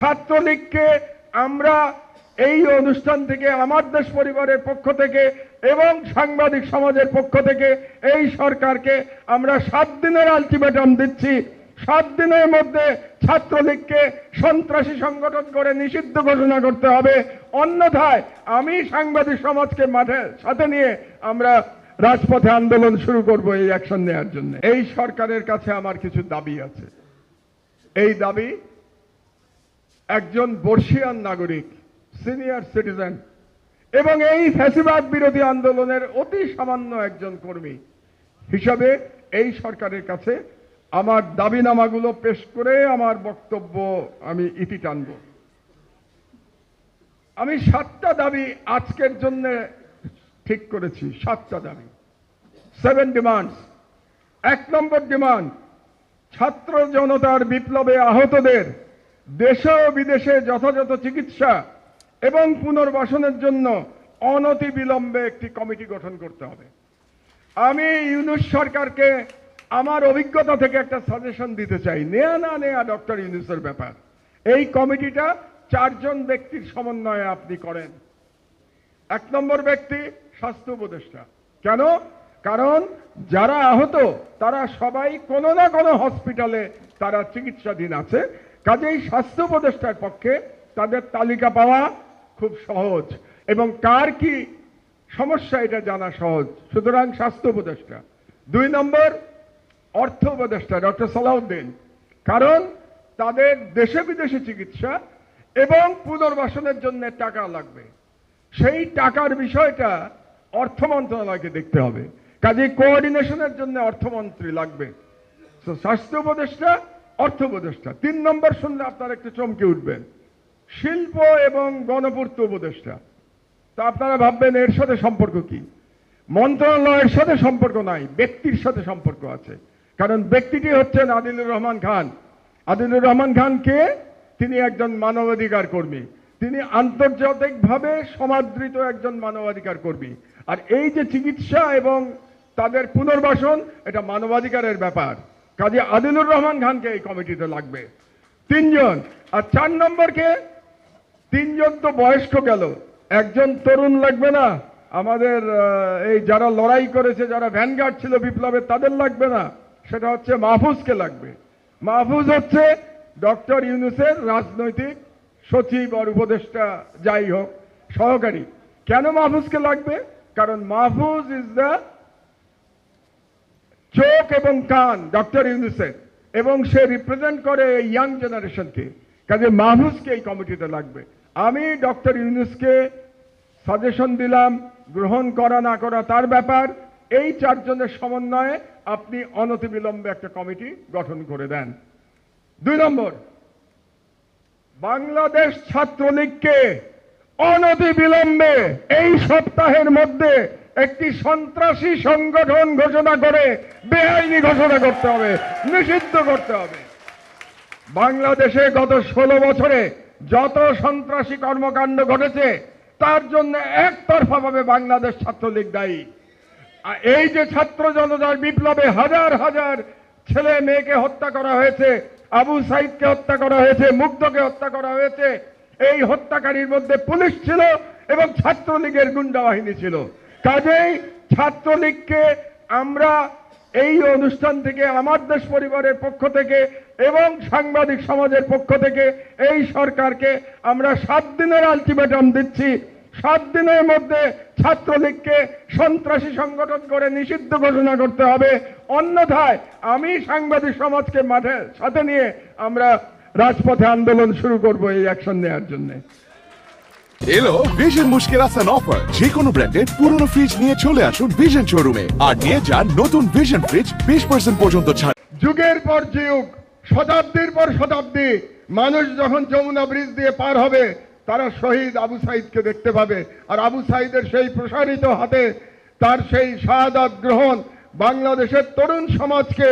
ছাত্রলীগকে আমরা এই অনুষ্ঠান থেকে আমার দেশ পরিবারের পক্ষ থেকে এবং সাংবাদিক সমাজের পক্ষ থেকে এই সরকারকে আমরা 7 দিনের আলটিমেটাম দিচ্ছি। 7 দিনের মধ্যে ছাত্রলীগকে সন্ত্রাসী সংগঠন করে নিষিদ্ধ ঘোষণা করতে হবে, অন্যথায় আমি সাংবাদিক সমাজকে মাঠে সাথে নিয়ে আমরা রাজপথে আন্দোলন শুরু করব এই অ্যাকশন নেওয়ার জন্য। এই সরকারের কাছে আমার কিছু দাবি আছে। এই দাবি, একজন বর্ষিয়ান নাগরিক, সিনিয়র সিটিজেন এবং এই ফ্যাসিবাদ বিরোধী আন্দোলনের অতি সামান্য একজন কর্মী হিসাবে এই সরকারের কাছে আমার দাবিনামাগুলো পেশ করে আমার বক্তব্য আমি ইতি টানব। আমি 7টা দাবি আজকের জন্য ঠিক করেছি। 7টা দাবি, 7 ডিমান্ডস। 1 নম্বর ডিমান্ড, ছাত্র জনতার বিপ্লবে আহতদের দেশে ও বিদেশে যথাযথ চিকিৎসা এবং পুনর্বাসনের জন্য অনতিবিলম্বে একটি কমিটি গঠন করতে হবে। আমি ইউনূস সরকারকে আমার অভিজ্ঞতা থেকে একটা সাজেশন দিতে চাই। নেয়া না নেয়া ডক্টর ইউনূসের ব্যাপার। এই কমিটিটা 4 জন ব্যক্তির সমন্বয়ে আপনি করেন। 1 নম্বর ব্যক্তি স্বাস্থ্য উপদেষ্টা। কেন? কারণ যারা আহত তারা সবাই কোনো না কোনো হসপিটালে তারা চিকিৎসাধীন আছে। কাজেই স্বাস্থ্য উপদেষ্টার পক্ষে তাদের তালিকা পাওয়া খুব সহজ এবং কার কি সমস্যা এটা জানা সহজ। সুতরাং স্বাস্থ্য উপদেষ্টা। 2 নম্বর অর্থ উপদেষ্টা ডক্টর সালাউদ্দিন, কারণ তাদের দেশে বিদেশে চিকিৎসা এবং পুনর্বাসনের জন্য টাকা লাগবে। সেই টাকার বিষয়টা অর্থ মন্ত্রণালয়কে দেখতে হবে। কাজে কোঅর্ডিনেশনের জন্য অর্থমন্ত্রী লাগবে। স্বাস্থ্য উপদেষ্টা, অর্থ উপদেষ্টা। 3 নম্বর শুনলে আপনারা একটু চমকে উঠবেন, শিল্প এবং গণপূর্ত উপদেষ্টা। তা আপনারা ভাববেন এর সাথে সম্পর্ক কি? মন্ত্রণালয়ের সাথে সম্পর্ক নাই, ব্যক্তির সাথে সম্পর্ক আছে। কারণ ব্যক্তিটি হচ্ছেন আদিলুর রহমান খান। আদিলুর রহমান খান কে? তিনি একজন মানবাধিকার কর্মী, তিনি আন্তর্জাতিকভাবে সমাদৃত একজন মানবাধিকার কর্মী। আর এই যে চিকিৎসা এবং তাদের পুনর্বাসন, এটা মানবাধিকারের ব্যাপার। কাজে আদিলুর রহমান খানকে এই কমিটিতে লাগবে। 3 জন। আর 4 নম্বরকে, 3 জন তো বয়স্ক গেল, একজন তরুণ লাগবে না? আমাদের এই যারা লড়াই করেছে, যারা ভ্যানগার্ড ছিল বিপ্লবের, তাদের লাগবে না? সেটা হচ্ছে মাহফুজকে লাগবে। মাহফুজ হচ্ছে ডক্টর ইউনূসের রাজনৈতিক সচিব আর উপদেষ্টা, যাই হোক, সহকারী। কেন মাহফুজকে লাগবে? কারণ মাহফুজ ইজ দ্য চোখ এবং কান ডক্টর ইউনূসের, এবং সে রিপ্রেজেন্ট করে ইয়াং জেনারেশনকে। কাজে মাহফুজকে এই কমিটিতে লাগবে। আমি ডক্টর ইউনূসকে সাজেশন দিলাম, গ্রহণ করা না করা তার ব্যাপার। এই 4 জনের সমন্বয়ে আপনি অনতিবিলম্বে একটা কমিটি গঠন করে দেন। 2 নম্বর, বাংলাদেশ ছাত্রলীগকে অনতিবিলম্বে এই সপ্তাহের মধ্যে একটি সন্ত্রাসী সংগঠন ঘোষণা করে বেআইনি ঘোষণা করতে হবে, নিষিদ্ধ করতে হবে। বাংলাদেশে গত 16 বছরে যত সন্ত্রাসী কর্মকাণ্ড ঘটেছে তার জন্য একতরফাভাবে বাংলাদেশ ছাত্রলীগ দায়ী। আর এই যে ছাত্র জনতার বিপ্লবে হাজার হাজার ছেলে মেয়েকে হত্যা করা হয়েছে, আবু সাইদকে হত্যা করা হয়েছে, মুগ্ধকে হত্যা করা হয়েছে, এই হত্যাকারীর মধ্যে পুলিশ ছিল এবং ছাত্রলীগের গুন্ডা বাহিনী ছিল। কাজেই ছাত্রলীগকে আমরা এই অনুষ্ঠান থেকে আমার দেশ পরিবারের পক্ষ থেকে এবং সাংবাদিক সমাজের পক্ষ থেকে এই সরকারকে আমরা 7 দিনের আলটিমেটাম দিচ্ছি। 7 দিনের মধ্যে ছাত্রলীগকে সন্ত্রাসী সংগঠন করে নিষিদ্ধ ঘোষণা করতে হবে, অন্যথায় আমি সাংবাদিক সমাজকে মাঠে সাথে নিয়ে আমরা রাজপথে আন্দোলন শুরু করব এই অ্যাকশন নেওয়ার জন্য। এলো ভিশন মুশকিল আসান অফার। যে কোনো ব্র্যান্ডের পুরনো ফ্রিজ নিয়ে চলে আসুন ভিশন শোরুমে আর নিয়ে যান নতুন ভিশন ফ্রিজ 20% পর্যন্ত ছাড়। যুগের পর যুগ, শতাব্দীর পর শতাব্দী মানুষ যখন যমুনা ব্রিজ দিয়ে পার হবে তারা শহীদ আবু সাইদকে দেখতে পাবে। আর আবু সাইদের সেই প্রসারিত হাতে তার সেই শাহাদাত গ্রহণ বাংলাদেশের তরুণ সমাজকে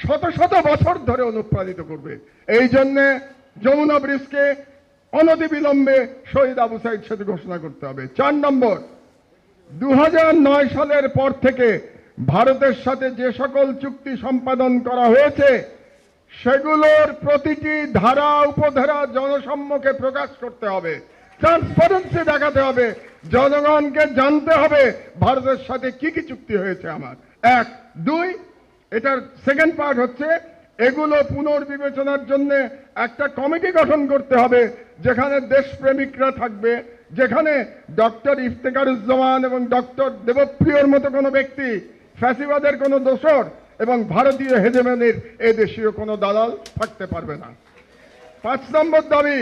শত শত বছর ধরে অনুপ্রাণিত করবে। এই জন্যে যমুনা ব্রিজকে অনতিবিলম্বে শহীদ আবু সাইদ সাথে ঘোষণা করতে হবে। 4 নম্বর, 2009 সালের পর থেকে ভারতের সাথে যে সকল চুক্তি সম্পাদন করা হয়েছে সেগুলোর প্রতিটি ধারা উপধারা জনসম্মুখে প্রকাশ করতে হবে, ট্রান্সপারেন্সি দেখাতে হবে, জনগণকে জানতে হবে ভারতের সাথে কি কি চুক্তি হয়েছে আমার। এক। দুই, এটার সেকেন্ড পার্ট হচ্ছে এগুলো পুনর্বিবেচনার জন্য একটা কমিটি গঠন করতে হবে, যেখানে দেশপ্রেমিকরা থাকবে, যেখানে ডক্টর ইফতেখারুজ্জামান এবং ডক্টর দেবপ্রিয়র মতো কোনো ব্যক্তি, ফ্যাসিবাদের কোনো দোসর এবং ভারতীয় হেজেমনির এদেশীয় কোনো দালাল থাকতে পারবে না। 5 নম্বর দাবি,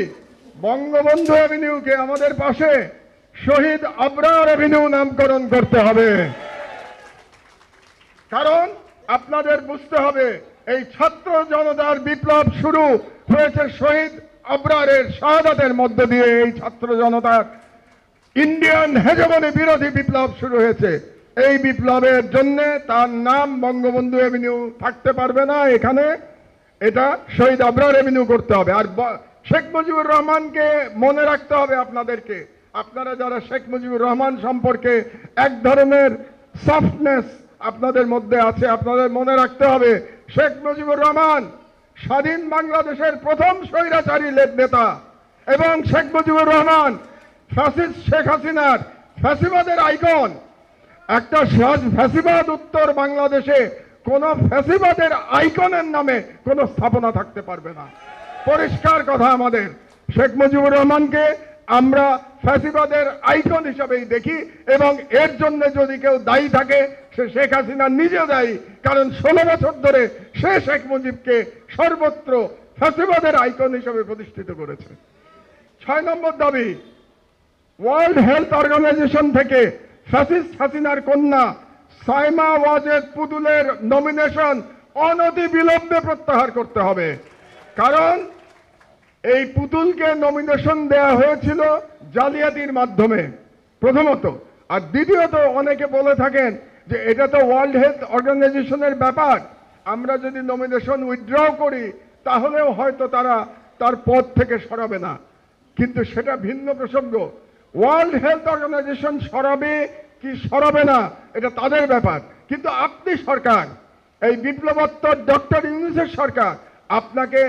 বঙ্গবন্ধু অ্যাভিনিউকে আমাদের পাশে শহীদ আবরার অ্যাভিনিউ নামকরণ করতে হবে। কারণ আপনাদের বুঝতে হবে, এই ছাত্র জনতার বিপ্লব শুরু হয়েছে শহীদ আবরারের শাহাদাতের মধ্য দিয়ে। এই ছাত্র জনতার ইন্ডিয়ান হেজেমনি বিরোধী বিপ্লব শুরু হয়েছে। এই বিপ্লবের জন্য তার নাম বঙ্গবন্ধু অ্যাভিনিউ থাকতে পারবে না এখানে, এটা শহীদ আবরার অ্যাভিনিউ করতে হবে। আর শেখ মুজিবুর রহমানকে মনে রাখতে হবে আপনাদেরকে, আপনারা যারা শেখ মুজিবুর রহমান সম্পর্কে এক ধরনের সফটনেস আপনাদের মধ্যে আছে, আপনাদের মনে রাখতে হবে শেখ মুজিবুর রহমান স্বাধীন বাংলাদেশের প্রথম স্বৈরাচারী নেতা, এবং শেখ মুজিবুর রহমান ফ্যাসিস্ট শেখ হাসিনার ফ্যাসিবাদের আইকন। একটা ফ্যাসিবাদ উত্তর বাংলাদেশে কোন ফ্যাসিবাদের আইকনের নামে কোন স্থাপনা থাকতে পারবে না। পরিষ্কার কথা আমাদের, শেখ মুজিবুর রহমানকে আমরা ফ্যাসিবাদের আইকন হিসাবেই দেখি, এবং এর জন্য যদি কেউ দায়ী থাকে সে শেখ হাসিনা নিজে দায়ী, কারণ 16 বছর ধরে সে শেখ মুজিবকে সর্বত্র ফ্যাসিবাদের আইকন হিসাবে প্রতিষ্ঠিত করেছে। 6 নম্বর দাবি, ওয়ার্ল্ড হেলথ অর্গানাইজেশন থেকে ফ্যাসিস্ট হাসিনার কন্যা সাইমা ওয়াজেদ পুতুলের নমিনেশন অনতি বিলম্বে প্রত্যাহার করতে হবে। কারণ এই পুতুলকে নমিনেশন দেয়া হয়েছিল জালিয়াতির মাধ্যমে প্রথমত, আর দ্বিতীয়ত অনেকে বলে থাকেন যে এটা তো ওয়ার্ল্ড হেলথ অর্গানাইজেশনের ব্যাপার, আমরা যদি নমিনেশন উইথড্র করি তাহলেও হয়তো তারা তার পদ থেকে সরাবে না, কিন্তু সেটা ভিন্ন প্রসঙ্গ। ওয়ার্ল্ড হেলথ অর্গানাইজেশন সরাবে কি সরাবে না এটা তাদের ব্যাপার, কিন্তু আপনি সরকার, এই বিপ্লবোত্তর ডক্টর ইউনূসের সরকার, আপনাকে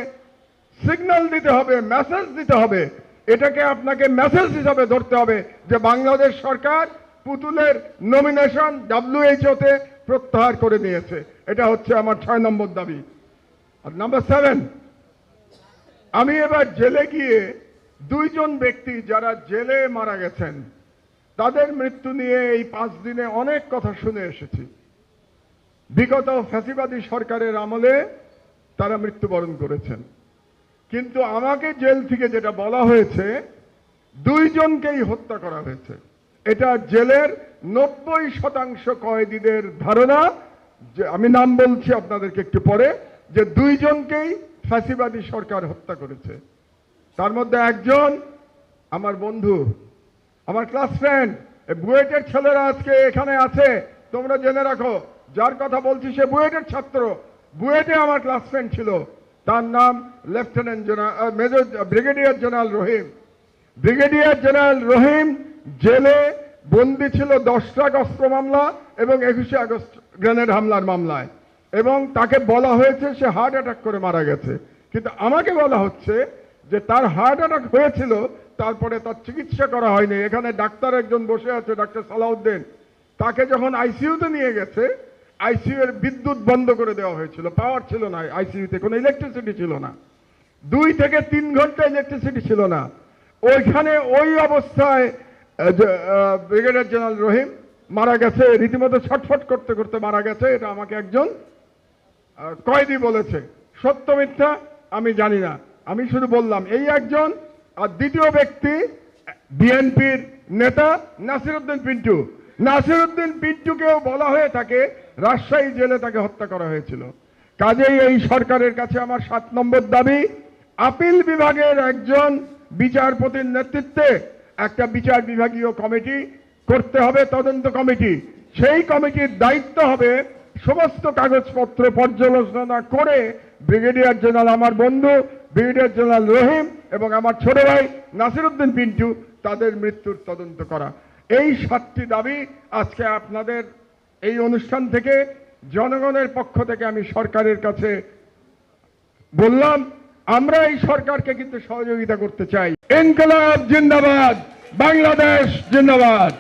সিগন্যাল দিতে হবে, মেসেজ দিতে হবে, এটাকে আপনাকে মেসেজ হিসাবে ধরতে হবে যে বাংলাদেশ সরকার পুতুলের নমিনেশন WHO-তে প্রত্যাহার করে নিয়েছে। এটা হচ্ছে আমার 6 নম্বর দাবি। আর নাম্বার 7, আমি এবার জেলে গিয়ে 2 জন ব্যক্তি যারা জেলে মারা গেছেন তাদের মৃত্যু নিয়ে এই 5 দিনে অনেক কথা শুনে এসেছি। বিগত ফ্যাসিবাদী সরকারের আমলে তারা মৃত্যুবরণ করেছেন, কিন্তু আমাকে জেল থেকে যেটা বলা হয়েছে 2 জনকেই হত্যা করা হয়েছে। এটা জেলের 90% কয়েদিদের ধারণা, যে আমি নাম বলছি আপনাদেরকে একটু পরে, যে 2 জনকেই ফ্যাসিবাদী সরকার হত্যা করেছে। তার মধ্যে একজন আমার বন্ধু, আমার ক্লাস ফ্রেন্ড, বুয়েটের ছেলেরা আজকে এখানে আছে, তোমরা জেনে রাখো, যার কথা বলছি সে বুয়েটের ছাত্র, বুয়েটে আমার ক্লাস ফ্রেন্ড ছিল, তার নাম lieutenant general major brigadier general Rahim. Brigadier general Rahim জেলে বন্দী ছিল 10টা অস্ত্র মামলা এবং 21শে আগস্ট গ্রেনেড হামলার মামলায়, এবং তাকে বলা হয়েছে সে হার্ট অ্যাটাক করে মারা গেছে, কিন্তু আমাকে বলা হচ্ছে যে তার হার্ট অ্যাটাক হয়েছিল, তারপরে তার চিকিৎসা করা হয়নি। এখানে ডাক্তার একজন বসে আছে, ডাক্তার সালাউদ্দিন, তাকে যখন আইসিইউতে নিয়ে গেছে, আইসিইউ এর বিদ্যুৎ বন্ধ করে দেওয়া হয়েছিল, পাওয়ার ছিল না, আইসিইউতে কোনো ইলেকট্রিসিটি ছিল না, 2 থেকে 3 ঘন্টা ইলেকট্রিসিটি ছিল না। ওইখানে ওই অবস্থায় ব্রিগেডিয়ার জেনারেল রহিম মারা গেছে, রীতিমতো ছটফট করতে করতে মারা গেছে। এটা আমাকে একজন কয়েদি বলেছে, সত্য মিথ্যা আমি জানি না, আমি শুধু বললাম এই একজন। আর দ্বিতীয় ব্যক্তি বিএনপির নেতা নাসিরউদ্দিন পিন্টু। নাসিরউদ্দিন পিন্টুকেও বলা হয়ে থাকে রাজশাহী জেলে তাকে হত্যা করা হয়েছিল। কাজেই এই সরকারের কাছে আমার 7 নম্বর দাবি, আপিল বিভাগের একজন বিচারপতির নেতৃত্বে একটা বিচার বিভাগীয় কমিটি করতে হবে, তদন্ত কমিটি। সেই কমিটির দায়িত্ব হবে সমস্ত কাগজপত্র পর্যালোচনা করে ব্রিগেডিয়ার জেনারেল আমার বন্ধু ব্রিগেডিয়ার জেনারেল রহিম এবং আমার ছোট ভাই নাসিরউদ্দিন পিন্টু তাদের মৃত্যুর তদন্ত করা। এই 7টি দাবি আজকে আপনাদের এই অনুষ্ঠান থেকে জনগণের পক্ষ থেকে আমি সরকারের কাছে বললাম আমরা এই সরকারকে কিন্তু সহযোগিতা করতে চাই। ইনকলাব জিন্দাবাদ, বাংলাদেশ জিন্দাবাদ।